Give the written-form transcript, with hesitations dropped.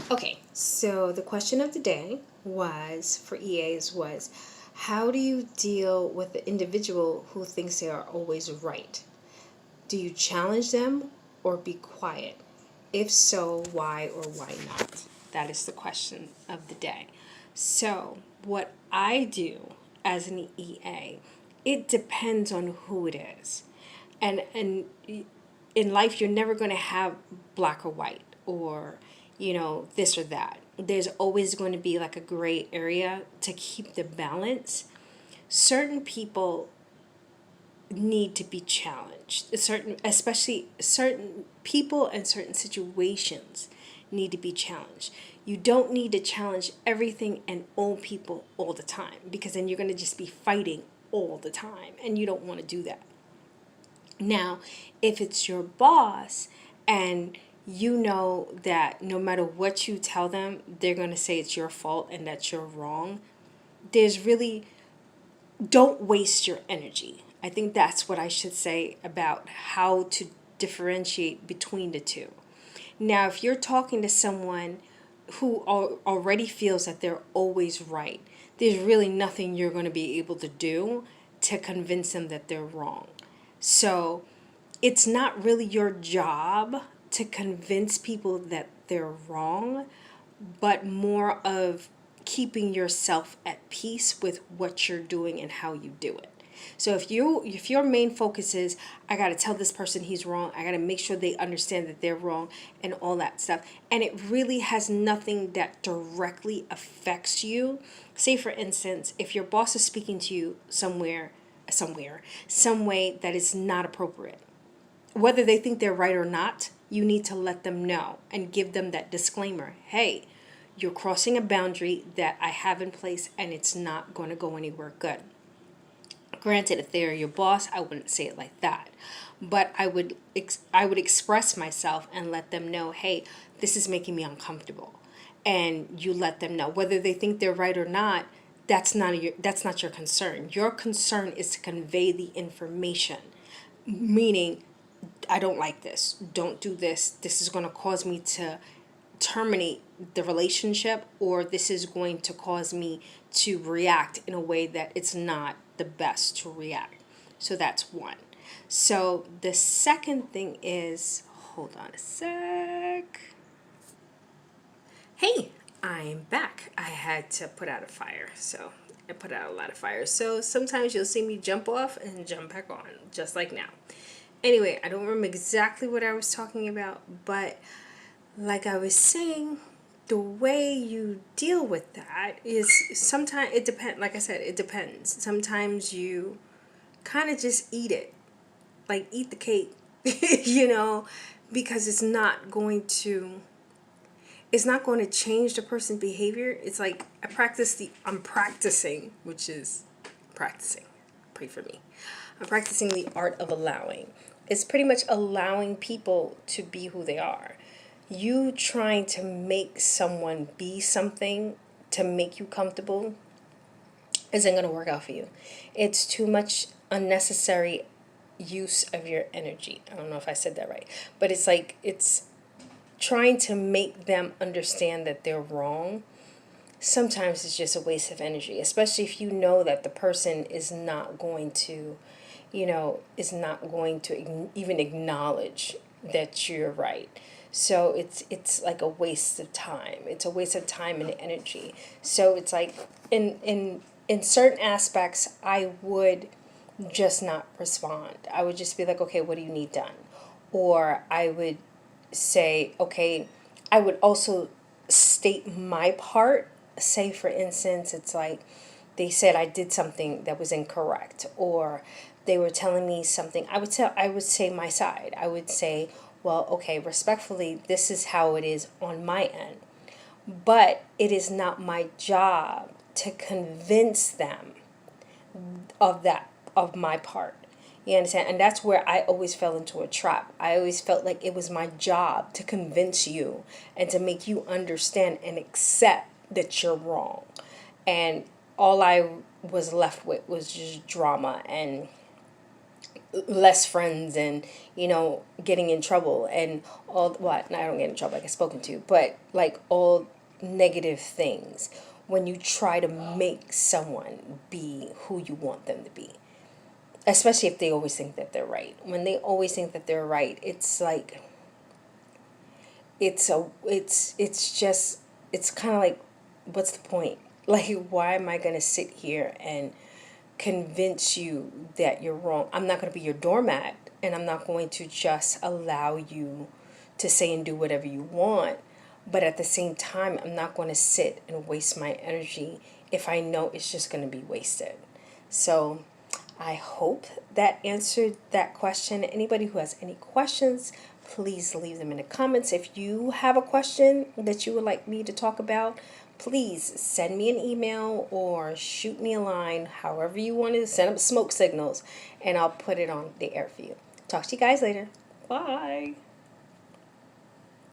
Okay, so the question of the day was for EAs was, how do you deal with the individual who thinks they are always right? Do you challenge them or be quiet? If so, why or why not? That is the question of the day. So, what I do as an EA, it depends on who it is. And in life you're never going to have black or white or this or that. There's always going to be like a gray area to keep the balance. Certain people need to be challenged. Especially certain people and certain situations need to be challenged. You don't need to challenge everything and all people all the time, because then you're going to just be fighting all the time and you don't want to do that. Now, if it's your boss and you know that no matter what you tell them, they're going to say it's your fault and that you're wrong, there's really, don't waste your energy. I think that's what I should say about how to differentiate between the two. Now, if you're talking to someone who already feels that they're always right, there's really nothing you're going to be able to do to convince them that they're wrong. So it's not really your job to convince people that they're wrong, but more of keeping yourself at peace with what you're doing and how you do it. So if your main focus is, I got to tell this person he's wrong, I got to make sure they understand that they're wrong and all that stuff, and it really has nothing that directly affects you. Say for instance, if your boss is speaking to you some way that is not appropriate, whether they think they're right or not, you need to let them know and give them that disclaimer. Hey, you're crossing a boundary that I have in place and it's not going to go anywhere good. Granted, if they're your boss, I wouldn't say it like that. But I would express myself and let them know, hey, this is making me uncomfortable. And you let them know whether they think they're right or not. That's not your concern. Your concern is to convey the information, meaning, I don't like this. Don't do this. This is going to cause me to terminate the relationship, or this is going to cause me to react in a way that it's not the best to react. So that's one. So the second thing is, hold on a sec. Hey, I'm back. I had to put out a fire, so I put out a lot of fires. So sometimes you'll see me jump off and jump back on, just like now. Anyway, I don't remember exactly what I was talking about, but like I was saying, the way you deal with that is, sometimes it depends. Like I said, it depends. Sometimes you kind of just eat it, like eat the cake, you know, because it's not going to change the person's behavior. It's like I'm practicing, which is practicing. Pray for me. I'm practicing the art of allowing. It's pretty much allowing people to be who they are. You trying to make someone be something to make you comfortable isn't going to work out for you. It's too much unnecessary use of your energy. I don't know if I said that right, but it's trying to make them understand that they're wrong. Sometimes it's just a waste of energy, especially if you know that the person is not going to, even acknowledge that you're right. So it's like a waste of time. It's a waste of time and energy. So it's like in certain aspects, I would just not respond. I would just be like, okay, what do you need done? Or I would say, okay, I would also state my part. Say, for instance, it's like they said I did something that was incorrect, or they were telling me something. I would say my side. I would say, well, okay, respectfully, this is how it is on my end. But it is not my job to convince them of my part. You understand? And that's where I always fell into a trap. I always felt like it was my job to convince you and to make you understand and accept that you're wrong. And all I was left with was just drama and less friends and, getting in trouble and all, what, no, I don't get in trouble, I get spoken to, but like all negative things when you try to make someone be who you want them to be. Especially if they always think that they're right. When they always think that they're right, it's like, it's just, it's kind of like, what's the point? Like, why am I going to sit here and convince you that you're wrong? I'm not going to be your doormat, and I'm not going to just allow you to say and do whatever you want. But at the same time, I'm not going to sit and waste my energy if I know it's just going to be wasted. So I hope that answered that question. Anybody who has any questions, please leave them in the comments. If you have a question that you would like me to talk about, please send me an email or shoot me a line, however you want to send up smoke signals, and I'll put it on the air for you. Talk to you guys later. Bye.